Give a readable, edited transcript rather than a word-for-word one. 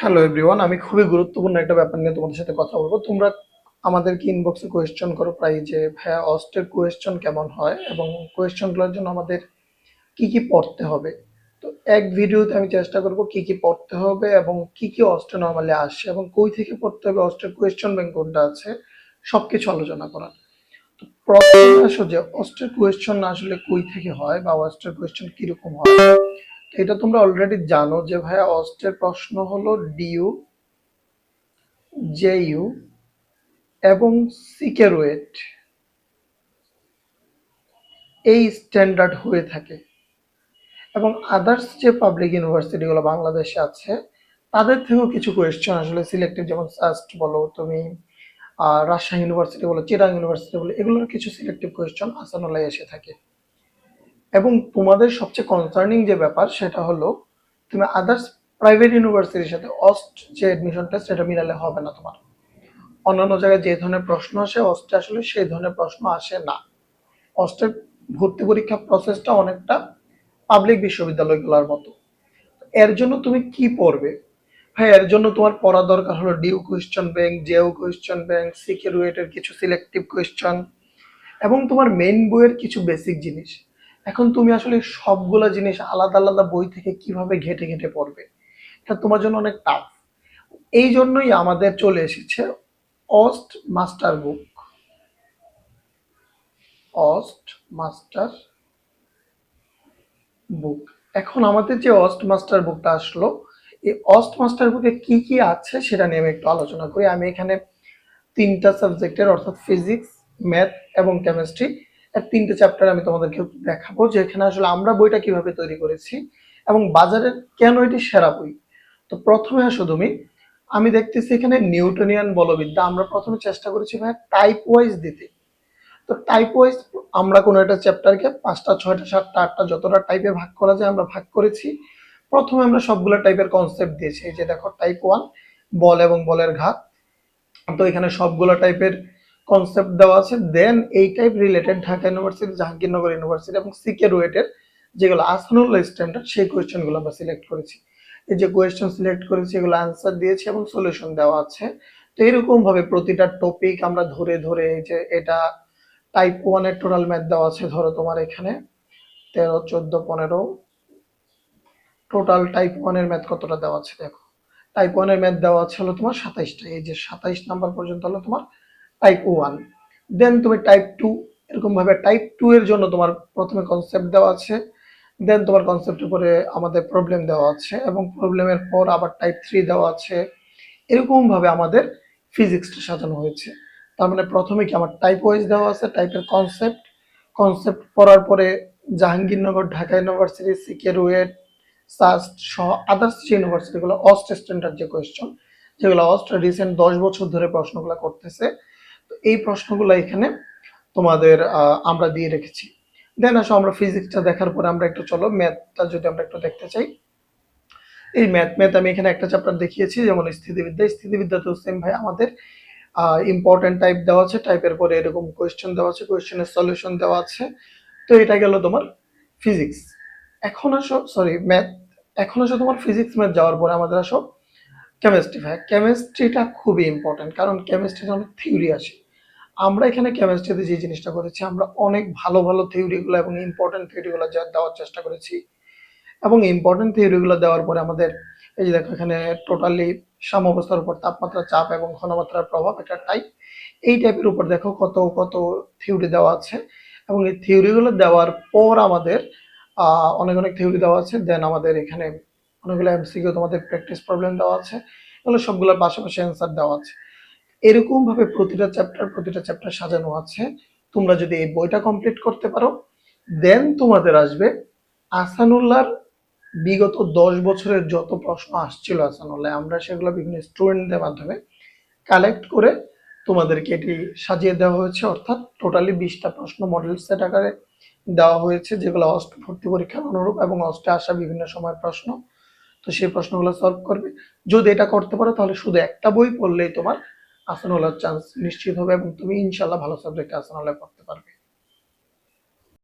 Hello everyone, আমি খুবই গুরুত্বপূর্ণ একটা ব্যাপার নিয়ে তোমাদের সাথে কথা বলবো। তোমরা আমাদেরকে ইনবক্সে কোয়েশ্চেন করো প্রায় যে ভাইয়া অস্টের কোয়েশ্চেন কেমন হয় এবং কোয়েশ্চেনগুলোর জন্য আমাদের কি কি পড়তে হবে। তো এক ভিডিওতে আমি চেষ্টা করব কি কি পড়তে হবে এবং কি কি অস্টে নর্মালি আসে এবং কই থেকে পড়তে হবে, অস্টের কোয়েশ্চেন ব্যাংক কোনটা আছে, সবকিছু আলোচনা করা। তো প্রথমে আসো যে অস্টের কোয়েশ্চেন আসলে কই থেকে হয় বা অস্টের কোয়েশ্চেন কিরকম হয়। তো এটা তোমরা অলরেডি জানো যে ভাইয়া অস্টের প্রশ্ন হলো ডিইউ, জেইউ এবং সিকেরোয়েট এই স্ট্যান্ডার্ড হয়ে থাকে। এবং আদার্স যে পাবলিক ইউনিভার্সিটিগুলো বাংলাদেশে আছে তাদের থেকেও কিছু কোয়েশ্চেন আসলে সিলেক্টিভ, যেমন সাস্ট বলো তুমি, রাজশাহী ইউনিভার্সিটি বলো, চিরাং ইউনিভার্সিটি বলো, এগুলোর কিছু সিলেক্টিভ কোয়েশ্চেন আসানুল্লাহ এসে থাকে। এবং তোমাদের সবচেয়ে কনসার্নিং যে ব্যাপার সেটা হলো তুমি আদার্স প্রাইভেট ইউনিভার্সিটির সাথে অস্ট যে অ্যাডমিশন টেস্ট সেটা মিলালে হবে না তোমার। অন্যান্য জায়গায় যে ধরনের প্রশ্ন আসে অস্টে আসলে সেই ধরনের প্রশ্ন আসে না। অস্টের ভর্তি পরীক্ষা প্রসেসটা অনেকটা পাবলিক বিশ্ববিদ্যালয়গুলোর মতো। এর জন্য তুমি কি পড়বে? হ্যাঁ, এর জন্য তোমার পড়া দরকার হলো due question bank, জেও question bank, সিকে রুয়েটের কিছু সিলেক্টিভ কোয়েশ্চেন এবং তোমার মেইন বইয়ের কিছু বেসিক জিনিস। এখন তুমি আসলে সবগুলা জিনিস আলাদা আলাদা বই থেকে কিভাবে ঘেটে ঘেটে পড়বে, এটা তোমার জন্য অনেক টাফ। এই জন্যই আমাদের চলে এসেছে অস্ট মাস্টার বুক। অস্ট মাস্টার বুক। এখন আমাদের যে অস্ট মাস্টার বুকটা আসলো, এই অস্ট মাস্টার বুকে কি কি আছে সেটা নিয়ে আমি একটু আলোচনা করি। আমি এখানে তিনটা সাবজেক্টের অর্থাৎ ফিজিক্স, ম্যাথ এবং কেমিস্ট্রি এর তিনটে চ্যাপ্টার আমি তোমাদেরকে দেখাবো যে এখানে আসলে আমরা বইটা কিভাবে তৈরি করেছি এবং বাজারের কেন এটি সেরা বই। তো প্রথমে আসো তুমি, আমি দেখতেছি এখানে নিউটনিয়ান বলবিদ্যা আমরা প্রথমে চেষ্টা করেছি ভাই টাইপ ওয়াইজ দিতে। তো টাইপ ওয়াইজ আমরা কোনো একটা চ্যাপ্টারকে ৫টা ৬টা ৭টা ৮টা যতটা টাইপে ভাগ করা যায় আমরা ভাগ করেছি। প্রথমে আমরা সবগুলো টাইপের কনসেপ্ট দিয়েছি। এই যে দেখো টাইপ 1 বল এবং বলের ঘাত। তো এখানে সবগুলো টাইপের কনসেপ্ট দেওয়া আছে। দেন এই type related Dhaka university, Jahangirnagar university এবং সিকে রুয়েটের যেগুলো আসানুল্লাহ স্ট্যান্ডার্ড সেই কোয়েশ্চেনগুলো আমরা সিলেক্ট করেছি। এই যে কোয়েশ্চেন সিলেক্ট করেছি এগুলো আনসার দিয়েছি এবং সলিউশন দেওয়া আছে। তো এরকম ভাবে প্রতিটা টপিক আমরা ধরে ধরে, এই যে এটা টাইপ 1 এর টোটাল ম্যাথ দেওয়া আছে, ধরো তোমার এখানে 13 14 15, টোটাল টাইপ 1 এর ম্যাথ কতটা দেওয়া আছে দেখো। টাইপ 1 এর ম্যাথ দেওয়া আছে হলো তোমার 27টা। এই যে 27 নাম্বার পর্যন্ত হলো তোমার টাইপ 1। দেন তুমি টাইপ 2, এরকম ভাবে টাইপ 2 এর জন্য তোমার প্রথমে কনসেপ্ট দেওয়া আছে, দেন তোমার কনসেপ্টের উপরে আমাদের প্রবলেম দেওয়া আছে এবং প্রবলেমের পর আবার টাইপ 3 দেওয়া আছে। এরকম ভাবে আমাদের ফিজিক্সটা সাজানো হয়েছে। তার মানে প্রথমে কি আমার টাইপ ওয়াইজ দেওয়া আছে, টাইপের কনসেপ্ট, কনসেপ্ট পড়ার পরে জাহাঙ্গীরনগর, ঢাকা ইউনিভার্সিটি, সিকে রুয়েট, সাস্ট সহ আদার্স যে ইউনিভার্সিটিগুলো অস্ট স্ট্যান্ডার্ড যে কোয়েশ্চন, যেগুলো অস্ট রিসেন্ট 10 বছর ধরে প্রশ্নগুলো করতেছে, তো এই প্রশ্নগুলো এখানে তোমাদের আমরা দিয়ে রেখেছি। দেন আসো আমরা ফিজিক্সটা দেখার পরে আমরা একটু চলো ম্যাথটা যদি আমরা একটু দেখতে চাই। এই ম্যাথ আমি এখানে একটা চ্যাপ্টার দেখিয়েছি, যেমন স্থিতিবিদ্যাতেও সেম ভাই আমাদের ইম্পর্টেন্ট টাইপ দেওয়া আছে, টাইপের পরে এরকম কোয়েশ্চেন দেওয়া আছে, কোয়েশ্চেনের সলিউশন দেওয়া আছে। তো এটা গেল তোমার ফিজিক্স। এখন আসো সরি ম্যাথ। এখন আসো তোমার ফিজিক্স ম্যাথ যাওয়ার পরে আমাদের আসো কেমিস্ট্রি। ভাই কেমিস্ট্রিটা খুবই ইম্পর্টেন্ট কারণ কেমিস্ট্রিতে অনেক থিওরি আসে। আমরা এখানে কেমিস্ট্রিতে যে জিনিসটা করেছি, আমরা অনেক ভালো ভালো থিওরিগুলো এবং ইম্পর্টেন্ট থিওরিগুলো দেওয়ার চেষ্টা করেছি। এবং ইম্পর্টেন্ট থিওরিগুলো দেওয়ার পরে আমাদের এই যে দেখো এখানে টোটালি সাম্যাবস্থার উপর তাপমাত্রা, চাপ এবং ঘনমাত্রার প্রভাব একটা টাইপ, এই টাইপের উপর দেখো কত কত থিওরি দেওয়া আছে। এবং এই থিওরিগুলো দেওয়ার পর আমাদের অনেক অনেক থিওরি দেওয়া আছে। দেন আমাদের এখানে অনেকগুলো এমসিকিউ, তোমাদের প্র্যাকটিস প্রবলেম দেওয়া আছে, এগুলো সবগুলোর পাশাপাশি অ্যান্সার দেওয়া আছে। এরকম ভাবে প্রতিটা চ্যাপ্টার সাজানো আছে। তোমরা যদি এই বইটা কমপ্লিট করতে পারো, দেন তোমাদের আসবে আসানুল্লাহর বিগত 10 বছরের যত প্রশ্ন আসছিল আসানুল্লাহ, আমরা সেগুলো বিভিন্ন স্টুডেন্টদের মাধ্যমে কালেক্ট করে তোমাদেরকে এটি সাজিয়ে দেওয়া হয়েছে। অর্থাৎ টোটালি 20টা প্রশ্ন মডেল সেট আকারে দেওয়া হয়েছে, যেগুলো অস্ট ভর্তি পরীক্ষার অনুরূপ এবং অস্টে আসা বিভিন্ন সময়ের প্রশ্ন। তো সেই প্রশ্নগুলো সলভ করবে। যদি এটা করতে পারো তাহলে শুধু একটা বই পড়লেই তোমার আসানুল্লাহর চান্স নিশ্চিত হবে এবং তুমি ইনশাল্লাহ ভালো সাবজেক্টে আসানুল্লাহ পড়তে পারবে।